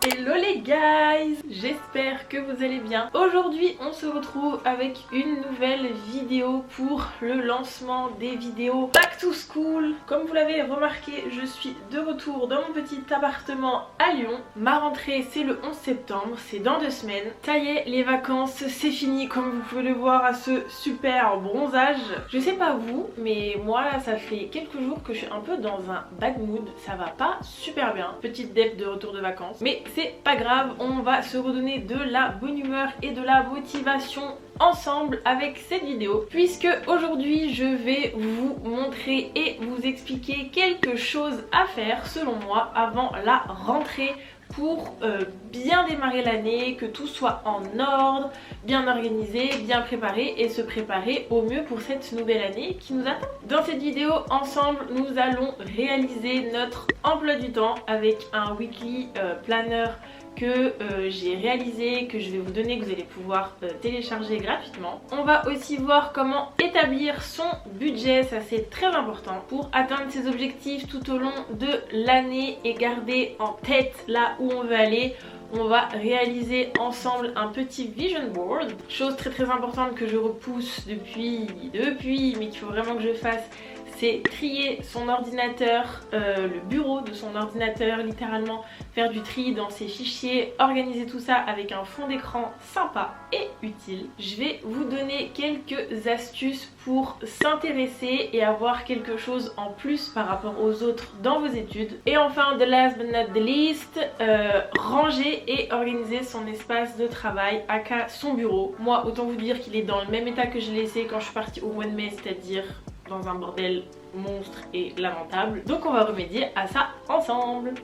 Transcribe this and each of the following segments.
Hello les guys, j'espère que vous allez bien. Aujourd'hui on se retrouve avec une nouvelle vidéo pour le lancement des vidéos Back to School. Comme vous l'avez remarqué, je suis de retour dans mon petit appartement à Lyon. Ma rentrée c'est le 11 septembre, c'est dans 2 semaines. Ça y est, les vacances c'est fini, comme vous pouvez le voir à ce super bronzage. Je sais pas vous, mais moi là ça fait quelques jours que je suis un peu dans un bad mood, ça va pas super bien. Petite dep de retour de vacances, mais c'est pas grave, on va se redonner de la bonne humeur et de la motivation ensemble avec cette vidéo, puisque aujourd'hui je vais vous montrer et vous expliquer quelque chose à faire selon moi avant la rentrée pour bien démarrer l'année, que tout soit en ordre, bien organisé, bien préparé et se préparer au mieux pour cette nouvelle année qui nous attend. Dans cette vidéo, ensemble, nous allons réaliser notre emploi du temps avec un weekly planner que j'ai réalisé, que je vais vous donner, que vous allez pouvoir télécharger gratuitement. On va aussi voir comment établir son budget, ça c'est très important pour atteindre ses objectifs tout au long de l'année et garder en tête là où on veut aller. On va réaliser ensemble un petit vision board, chose très importante que je repousse depuis mais qu'il faut vraiment que je fasse. C'est trier son ordinateur, le bureau de son ordinateur, littéralement faire du tri dans ses fichiers, organiser tout ça avec un fond d'écran sympa et utile. Je vais vous donner quelques astuces pour s'intéresser et avoir quelque chose en plus par rapport aux autres dans vos études. Et enfin, the last but not the least, ranger et organiser son espace de travail, aka son bureau. Moi, autant vous dire qu'il est dans le même état que je l'ai laissé quand je suis partie au mois de mai, c'est-à-dire dans un bordel monstre et lamentable. Donc on va remédier à ça ensemble.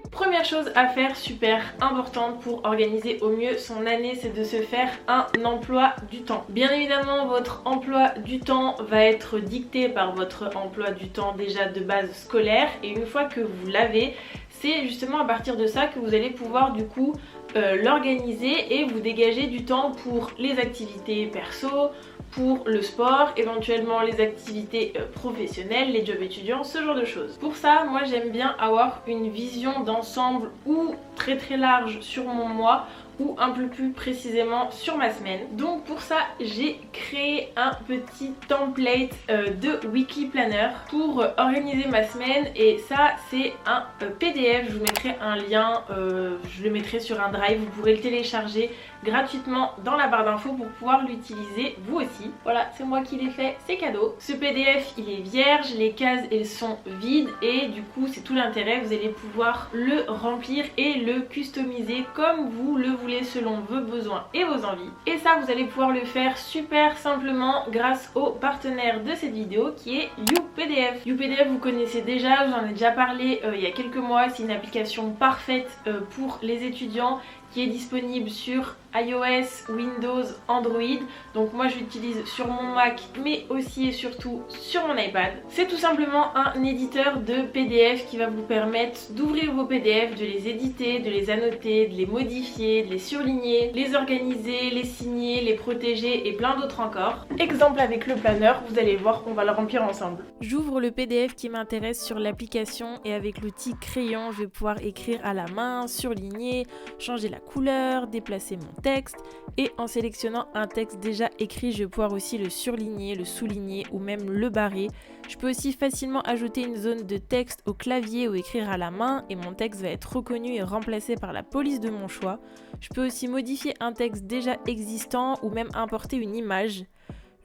Première chose à faire, super importante pour organiser au mieux son année, c'est de se faire un emploi du temps. Bien évidemment, votre emploi du temps va être dicté par votre emploi du temps déjà de base scolaire, et une fois que vous l'avez, c'est justement à partir de ça que vous allez pouvoir du coup l'organiser et vous dégager du temps pour les activités perso, pour le sport, éventuellement les activités professionnelles, les jobs étudiants, ce genre de choses. Pour ça, moi j'aime bien avoir une vision d'ensemble ou très large sur mon mois ou un peu plus précisément sur ma semaine. Donc pour ça, j'ai créé un petit template de weekly planner pour organiser ma semaine, et ça c'est un PDF, je vous mettrai un lien, je le mettrai sur un drive, vous pourrez le télécharger gratuitement dans la barre d'infos pour pouvoir l'utiliser vous aussi. Voilà, c'est moi qui l'ai fait, c'est cadeau. Ce PDF il est vierge, les cases elles sont vides et du coup c'est tout l'intérêt, vous allez pouvoir le remplir et le customiser comme vous le voulez selon vos besoins et vos envies. Et ça vous allez pouvoir le faire super simplement grâce au partenaire de cette vidéo qui est YouPDF. YouPDF vous connaissez déjà, j'en ai déjà parlé il y a quelques mois, c'est une application parfaite pour les étudiants qui est disponible sur iOS, Windows, Android. Donc moi je l'utilise sur mon Mac mais aussi et surtout sur mon iPad. C'est tout simplement un éditeur de PDF qui va vous permettre d'ouvrir vos PDF, de les éditer, de les annoter, de les modifier, de les surligner, les organiser, les signer, les protéger et plein d'autres encore. Exemple avec le planner, vous allez voir qu'on va le remplir ensemble. J'ouvre le PDF qui m'intéresse sur l'application et avec l'outil crayon, je vais pouvoir écrire à la main, surligner, changer la couleur, déplacer mon texte, et en sélectionnant un texte déjà écrit, je vais pouvoir aussi le surligner, le souligner ou même le barrer. Je peux aussi facilement ajouter une zone de texte au clavier ou écrire à la main et mon texte va être reconnu et remplacé par la police de mon choix. Je peux aussi modifier un texte déjà existant ou même importer une image.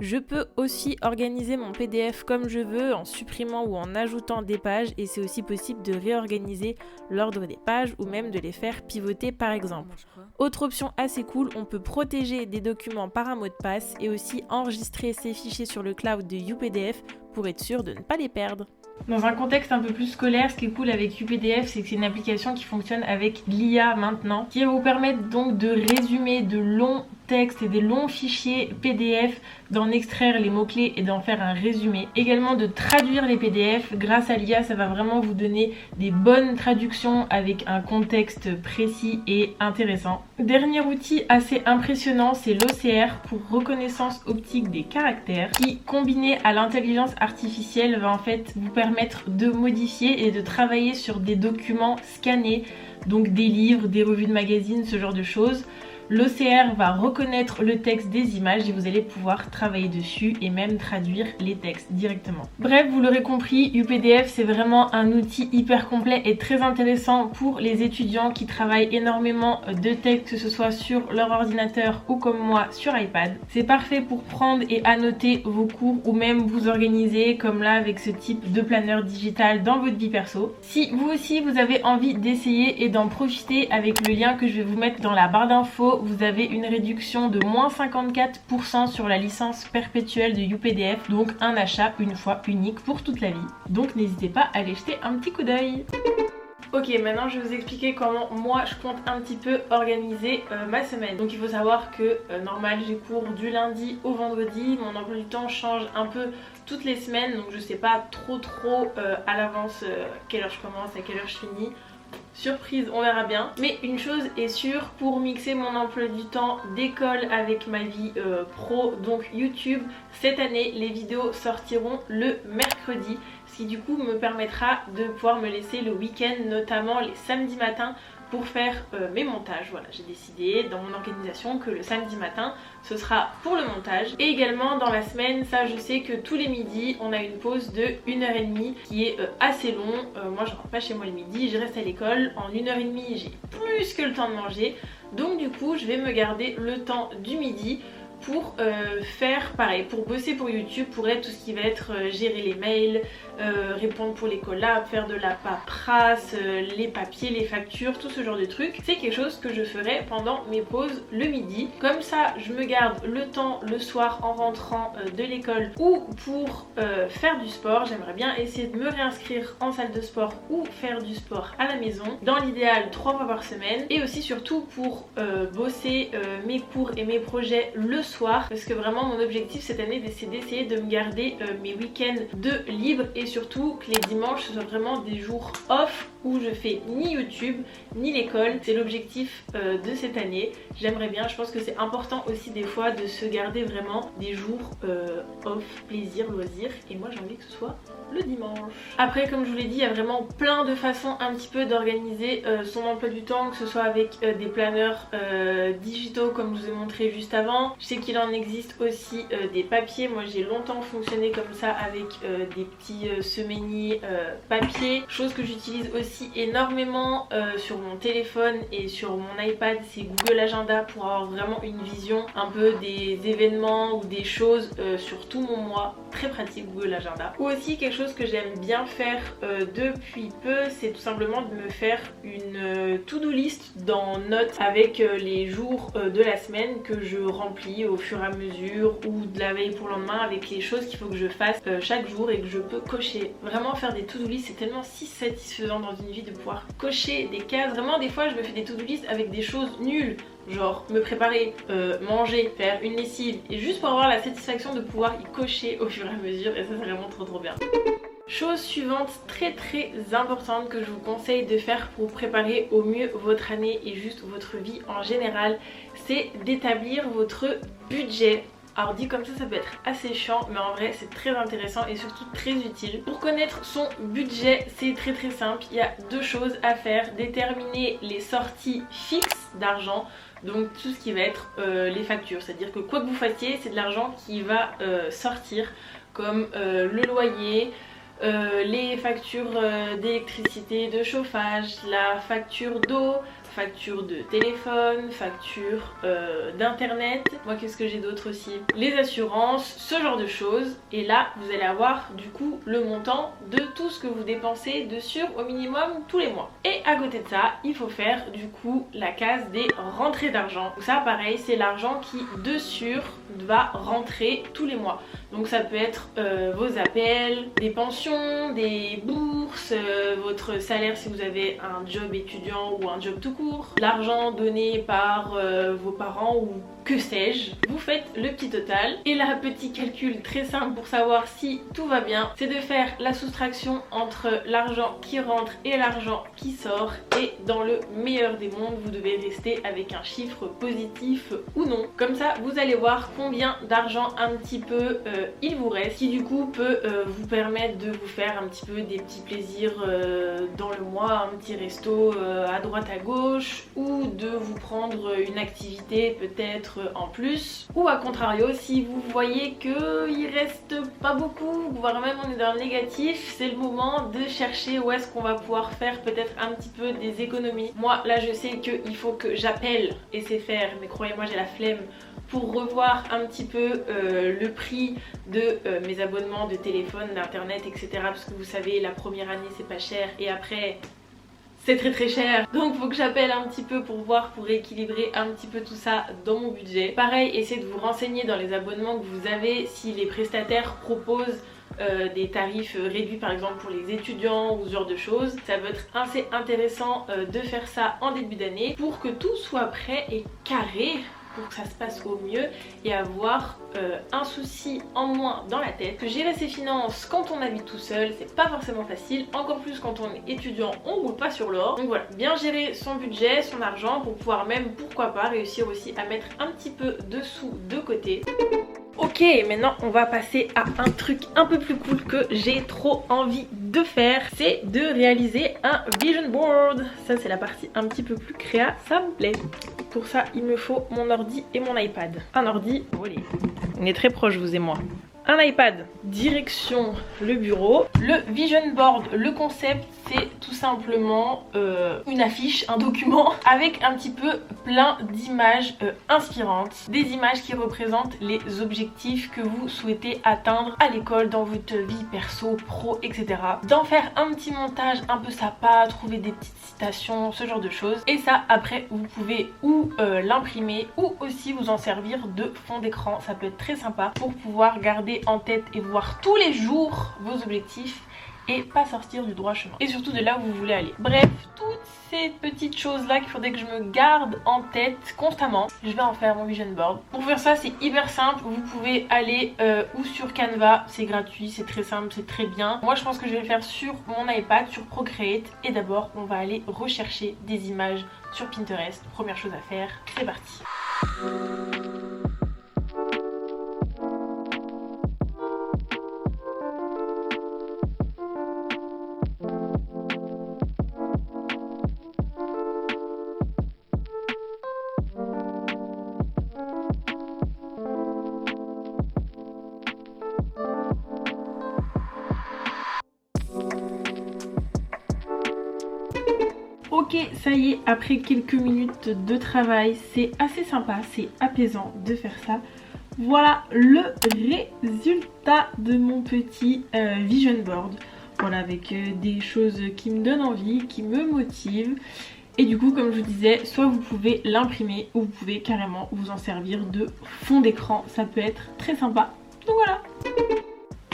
Je peux aussi organiser mon PDF comme je veux en supprimant ou en ajoutant des pages, et c'est aussi possible de réorganiser l'ordre des pages ou même de les faire pivoter par exemple. Autre option assez cool, on peut protéger des documents par un mot de passe et aussi enregistrer ces fichiers sur le cloud de YouPDF pour être sûr de ne pas les perdre. Dans un contexte un peu plus scolaire, ce qui est cool avec YouPDF, c'est que c'est une application qui fonctionne avec l'IA maintenant, qui va vous permettre donc de résumer de longs textes et des longs fichiers PDF, d'en extraire les mots-clés et d'en faire un résumé. Également de traduire les PDF. Grâce à l'IA, ça va vraiment vous donner des bonnes traductions avec un contexte précis et intéressant. Dernier outil assez impressionnant, c'est l'OCR pour reconnaissance optique des caractères qui, combiné à l'intelligence artificielle, va en fait vous permettre de modifier et de travailler sur des documents scannés, donc des livres, des revues de magazines, ce genre de choses. L'OCR va reconnaître le texte des images et vous allez pouvoir travailler dessus et même traduire les textes directement. Bref, vous l'aurez compris, UPDF c'est vraiment un outil hyper complet et très intéressant pour les étudiants qui travaillent énormément de textes, que ce soit sur leur ordinateur ou comme moi sur iPad. C'est parfait pour prendre et annoter vos cours ou même vous organiser comme là avec ce type de planeur digital dans votre vie perso. Si vous aussi vous avez envie d'essayer et d'en profiter, avec le lien que je vais vous mettre dans la barre d'infos, vous avez une réduction de moins 54% sur la licence perpétuelle de UPDF, donc un achat une fois unique pour toute la vie. Donc n'hésitez pas à aller jeter un petit coup d'œil. Ok, maintenant je vais vous expliquer comment moi je compte un petit peu organiser ma semaine. Donc il faut savoir que normal j'ai cours du lundi au vendredi, mon emploi du temps change un peu toutes les semaines, donc je sais pas trop à l'avance quelle heure je commence, à quelle heure je finis. Surprise, on verra bien. Mais une chose est sûre, pour mixer mon emploi du temps d'école avec ma vie pro, donc YouTube, cette année les vidéos sortiront le mercredi, ce qui du coup me permettra de pouvoir me laisser le week-end, notamment les samedis matins, pour faire mes montages. Voilà, j'ai décidé dans mon organisation que le samedi matin ce sera pour le montage. Et également dans la semaine, ça je sais que tous les midis on a une pause de 1h30 qui est assez long. Moi je rentre pas chez moi le midi, je reste à l'école. En 1h30 j'ai plus que le temps de manger, donc du coup je vais me garder le temps du midi pour faire pareil, pour bosser pour YouTube, pour être tout ce qui va être gérer les mails, répondre pour les collabs, faire de la paperasse, les papiers, les factures, tout ce genre de trucs. C'est quelque chose que je ferai pendant mes pauses le midi. Comme ça je me garde le temps le soir en rentrant de l'école ou pour faire du sport. J'aimerais bien essayer de me réinscrire en salle de sport ou faire du sport à la maison, dans l'idéal 3 fois par semaine. Et aussi surtout pour bosser mes cours et mes projets le soir, parce que vraiment mon objectif cette année c'est d'essayer de me garder mes week-ends de libre et surtout que les dimanches ce soit vraiment des jours off où je fais ni YouTube ni l'école. C'est l'objectif de cette année. J'aimerais bien, je pense que c'est important aussi des fois de se garder vraiment des jours off, plaisir, loisir, et moi j'ai envie que ce soit le dimanche. Après comme je vous l'ai dit, il y a vraiment plein de façons un petit peu d'organiser son emploi du temps, que ce soit avec des planeurs digitaux comme je vous ai montré juste avant. Je sais qu'il en existe aussi des papiers. Moi j'ai longtemps fonctionné comme ça avec des petits semainiers papier. Chose que j'utilise aussi énormément sur mon téléphone et sur mon iPad, c'est Google Agenda, pour avoir vraiment une vision un peu des événements ou des choses sur tout mon mois. Très pratique Google Agenda. Ou aussi quelque chose que j'aime bien faire depuis peu, c'est tout simplement de me faire une to-do list dans Notes avec les jours de la semaine que je remplis au fur et à mesure, ou de la veille pour le lendemain avec les choses qu'il faut que je fasse chaque jour et que je peux cocher. Vraiment faire des to-do list c'est tellement si satisfaisant dans une vie de pouvoir cocher des cases. Vraiment des fois je me fais des to-do list avec des choses nulles, genre me préparer, manger, faire une lessive, et juste pour avoir la satisfaction de pouvoir y cocher au fur et à mesure, et ça c'est vraiment trop bien. Chose suivante très importante que je vous conseille de faire pour préparer au mieux votre année et juste votre vie en général, c'est d'établir votre budget. Alors dit comme ça peut être assez chiant, mais en vrai c'est très intéressant et surtout très utile. Pour connaître son budget, c'est très simple. Il y a deux choses à faire: déterminer les sorties fixes d'argent, donc tout ce qui va être les factures, c'est-à-dire que quoi que vous fassiez, c'est de l'argent qui va sortir, comme le loyer, les factures d'électricité, de chauffage, la facture d'eau, facture de téléphone, facture d'internet. Moi qu'est-ce que j'ai d'autre aussi? Les assurances, ce genre de choses. Et là vous allez avoir du coup le montant de tout ce que vous dépensez de sûr au minimum tous les mois. Et à côté de ça, il faut faire du coup la case des rentrées d'argent. Donc ça pareil, c'est l'argent qui de sûr va rentrer tous les mois. Donc ça peut être vos appels, des pensions, des bourses, bourse, votre salaire si vous avez un job étudiant ou un job tout court, l'argent donné par vos parents ou que sais-je. Vous faites le petit total et là, petit calcul très simple pour savoir si tout va bien, c'est de faire la soustraction entre l'argent qui rentre et l'argent qui sort, et dans le meilleur des mondes vous devez rester avec un chiffre positif ou non. Comme ça vous allez voir combien d'argent un petit peu il vous reste, qui du coup peut vous permettre de vous faire un petit peu des petits plaisirs dans le mois, un petit resto à droite à gauche, ou de vous prendre une activité peut-être en plus, ou à contrario si vous voyez qu'il reste pas beaucoup, voire même on est dans le négatif, c'est le moment de chercher où est-ce qu'on va pouvoir faire peut-être un petit peu des économies. Moi là je sais qu'il faut que j'appelle et c'est faire, mais croyez-moi j'ai la flemme, pour revoir un petit peu le prix de mes abonnements de téléphone, d'internet, etc. Parce que vous savez, la première année c'est pas cher et après c'est très cher, donc faut que j'appelle un petit peu pour voir, pour rééquilibrer un petit peu tout ça dans mon budget. Pareil, essayez de vous renseigner dans les abonnements que vous avez si les prestataires proposent des tarifs réduits par exemple pour les étudiants ou ce genre de choses. Ça va être assez intéressant de faire ça en début d'année pour que tout soit prêt et carré, pour que ça se passe au mieux et avoir un souci en moins dans la tête. Gérer ses finances quand on habite tout seul, c'est pas forcément facile, encore plus quand on est étudiant, on roule pas sur l'or. Donc voilà, bien gérer son budget, son argent pour pouvoir même, pourquoi pas, réussir aussi à mettre un petit peu de sous de côté. Ok, maintenant on va passer à un truc un peu plus cool que j'ai trop envie de faire, c'est de réaliser un vision board. Ça c'est la partie un petit peu plus créa, ça me plaît. Pour ça il me faut mon ordi et mon iPad. Un ordi, voilà. On est très proches vous et moi. Un iPad, direction le bureau. Le vision board, le concept c'est tout simplement une affiche, un document avec un petit peu plein d'images inspirantes. Des images qui représentent les objectifs que vous souhaitez atteindre à l'école, dans votre vie perso, pro, etc. D'en faire un petit montage un peu sympa, trouver des petites citations, ce genre de choses. Et ça après vous pouvez ou l'imprimer ou aussi vous en servir de fond d'écran. Ça peut être très sympa pour pouvoir garder en tête et voir tous les jours vos objectifs et pas sortir du droit chemin, et surtout de là où vous voulez aller. Bref, toutes ces petites choses là qu'il faudrait que je me garde en tête constamment, je vais en faire mon vision board. Pour faire ça c'est hyper simple, vous pouvez aller ou sur Canva, c'est gratuit, c'est très simple, c'est très bien. Moi je pense que je vais le faire sur mon iPad, sur Procreate, et d'abord on va aller rechercher des images sur Pinterest. Première chose à faire, c'est parti. Ok, ça y est, après quelques minutes de travail, c'est assez sympa, c'est apaisant de faire ça. Voilà le résultat de mon petit vision board. Voilà, avec des choses qui me donnent envie, qui me motivent. Et du coup, comme je vous disais, soit vous pouvez l'imprimer ou vous pouvez carrément vous en servir de fond d'écran. Ça peut être très sympa. Donc voilà.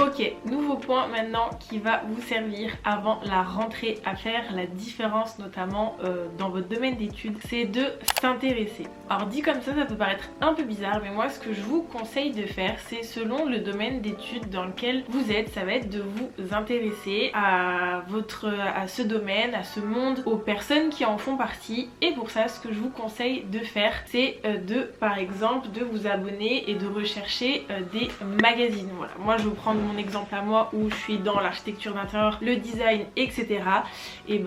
Ok, nouveau point maintenant qui va vous servir avant la rentrée à faire la différence, notamment dans votre domaine d'études, c'est de s'intéresser. Alors dit comme ça peut paraître un peu bizarre, mais moi ce que je vous conseille de faire, c'est selon le domaine d'études dans lequel vous êtes, ça va être de vous intéresser à ce domaine, à ce monde, aux personnes qui en font partie. Et pour ça, ce que je vous conseille de faire, c'est par exemple de vous abonner et de rechercher des magazines. Voilà, moi je vais vous prendre mon exemple à moi où je suis dans l'architecture d'intérieur, le design, etc. Et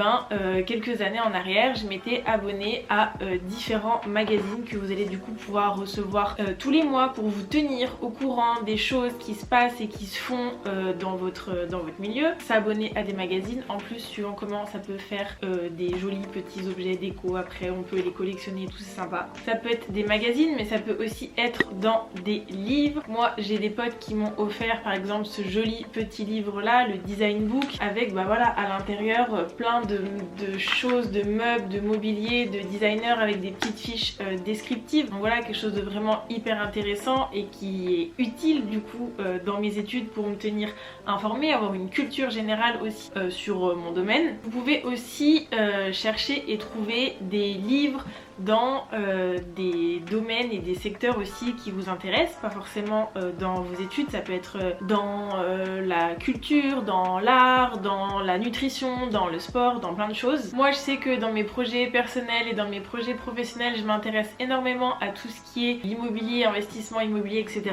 quelques années en arrière, je m'étais abonnée à différents magazines que vous allez du coup pouvoir recevoir tous les mois pour vous tenir au courant des choses qui se passent et qui se font dans votre milieu. S'abonner à des magazines, en plus suivant comment ça peut faire des jolis petits objets déco, après on peut les collectionner et tout, c'est sympa. Ça peut être des magazines mais ça peut aussi être dans des livres. Moi j'ai des potes qui m'ont offert par exemple ce joli petit livre là, le design book, avec bah voilà à l'intérieur plein de choses, de meubles, de mobilier, de designers avec des petites fiches descriptives. Donc voilà, quelque chose de vraiment hyper intéressant et qui est utile du coup dans mes études pour me tenir informée, avoir une culture générale aussi sur mon domaine. Vous pouvez aussi chercher et trouver des livres dans des domaines et des secteurs aussi qui vous intéressent, pas forcément dans vos études, ça peut être dans la culture, dans l'art, dans la nutrition, dans le sport, dans plein de choses. Moi je sais que dans mes projets personnels et dans mes projets professionnels, je m'intéresse énormément à tout ce qui est immobilier, investissement immobilier, etc.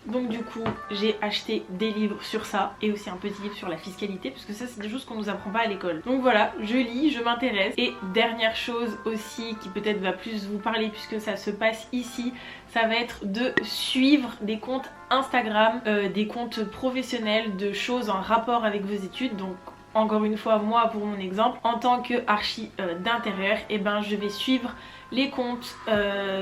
Donc du coup j'ai acheté des livres sur ça et aussi un petit livre sur la fiscalité, parce que ça c'est des choses qu'on nous apprend pas à l'école. Donc voilà, je lis, je m'intéresse. Et dernière chose aussi qui peut-être va plus vous parler puisque ça se passe ici, ça va être de suivre des comptes Instagram, des comptes professionnels de choses en rapport avec vos études. Donc encore une fois, moi pour mon exemple, en tant que archi d'intérieur, et ben je vais suivre les comptes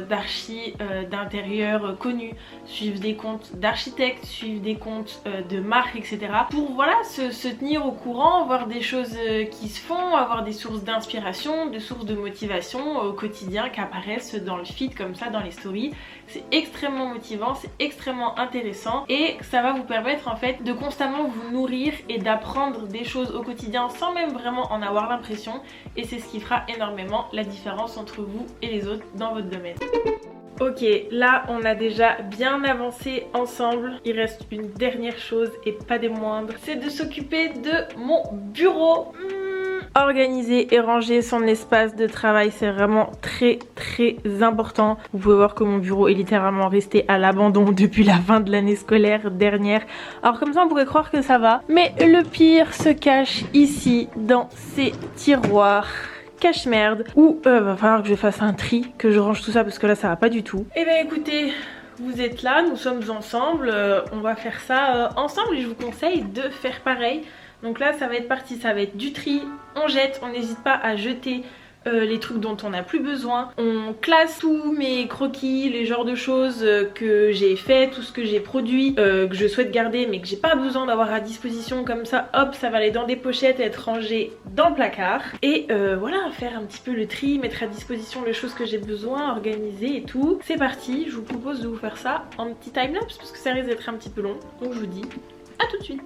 d'archi d'intérieur connus, suivre des comptes d'architectes, suivre des comptes de marques, etc. Pour voilà se tenir au courant, voir des choses qui se font, avoir des sources d'inspiration, des sources de motivation au quotidien qui apparaissent dans le feed comme ça, dans les stories. C'est extrêmement motivant, c'est extrêmement intéressant et ça va vous permettre en fait de constamment vous nourrir et d'apprendre des choses au quotidien sans même vraiment en avoir l'impression, et c'est ce qui fera énormément la différence entre vous et les autres dans votre domaine. Ok, là on a déjà bien avancé ensemble. Il reste une dernière chose et pas des moindres, c'est de s'occuper de mon bureau. Organiser et ranger son espace de travail, c'est vraiment très important. Vous pouvez voir que mon bureau est littéralement resté à l'abandon depuis la fin de l'année scolaire dernière. Alors comme ça on pourrait croire que ça va, mais le pire se cache ici dans ces tiroirs. Cache-merde, où va falloir que je fasse un tri, que je range tout ça parce que là ça va pas du tout. Et bien écoutez, vous êtes là, nous sommes ensemble, on va faire ça ensemble et je vous conseille de faire pareil. Donc là ça va être parti, ça va être du tri, on jette, on n'hésite pas à jeter les trucs dont on n'a plus besoin. On classe tous mes croquis, les genres de choses que j'ai fait, tout ce que j'ai produit, que je souhaite garder mais que j'ai pas besoin d'avoir à disposition, comme ça hop ça va aller dans des pochettes et être rangé dans le placard. Et voilà, faire un petit peu le tri, mettre à disposition les choses que j'ai besoin, organiser et tout. C'est parti, je vous propose de vous faire ça en petit timelapse parce que ça risque d'être un petit peu long. Donc je vous dis à tout de suite.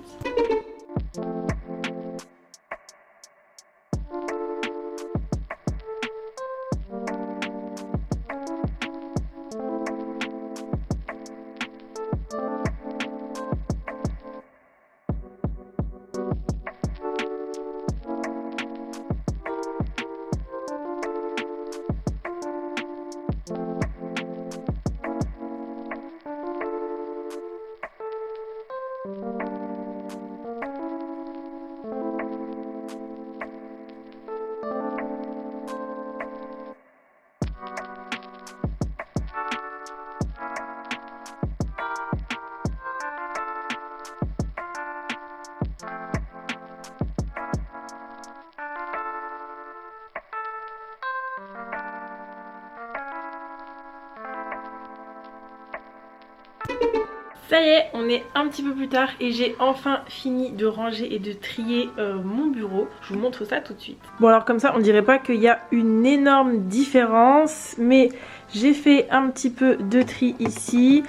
Ça y est, on est un petit peu plus tard et j'ai enfin fini de ranger et de trier mon bureau. Je vous montre ça tout de suite. Bon alors comme ça on dirait pas qu'il y a une énorme différence, mais j'ai fait un petit peu de tri ici.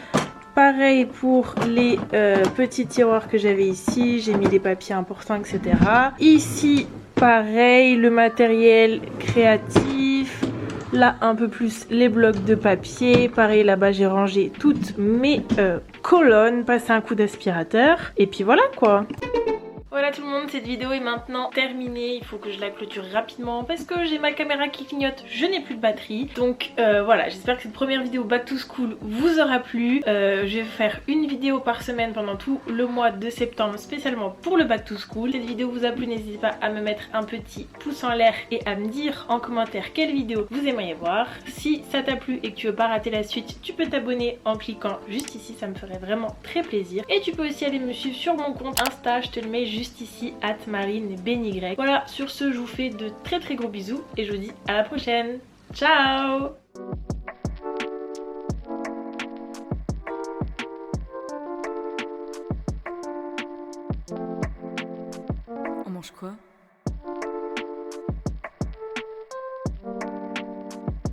Pareil pour les petits tiroirs que j'avais ici, j'ai mis les papiers importants, etc. Ici pareil, le matériel créatif. Là un peu plus les blocs de papier. Pareil là-bas j'ai rangé toutes mes colonnes, passé un coup d'aspirateur. Et puis voilà quoi. Voilà tout le monde, cette vidéo est maintenant terminée. Il faut que je la clôture rapidement parce que j'ai ma caméra qui clignote, je n'ai plus de batterie. Donc voilà, j'espère que cette première vidéo Back to School vous aura plu. Je vais faire une vidéo par semaine pendant tout le mois de septembre, spécialement pour le Back to School. Si cette vidéo vous a plu, n'hésitez pas à me mettre un petit pouce en l'air et à me dire en commentaire quelle vidéo vous aimeriez voir. Si ça t'a plu et que tu veux pas rater la suite, tu peux t'abonner en cliquant juste ici, ça me ferait vraiment très plaisir. Et tu peux aussi aller me suivre sur mon compte Insta, je te le mets juste ici, @marineBeny. Voilà, sur ce je vous fais de très gros bisous et je vous dis à la prochaine. Ciao! mange quoi ?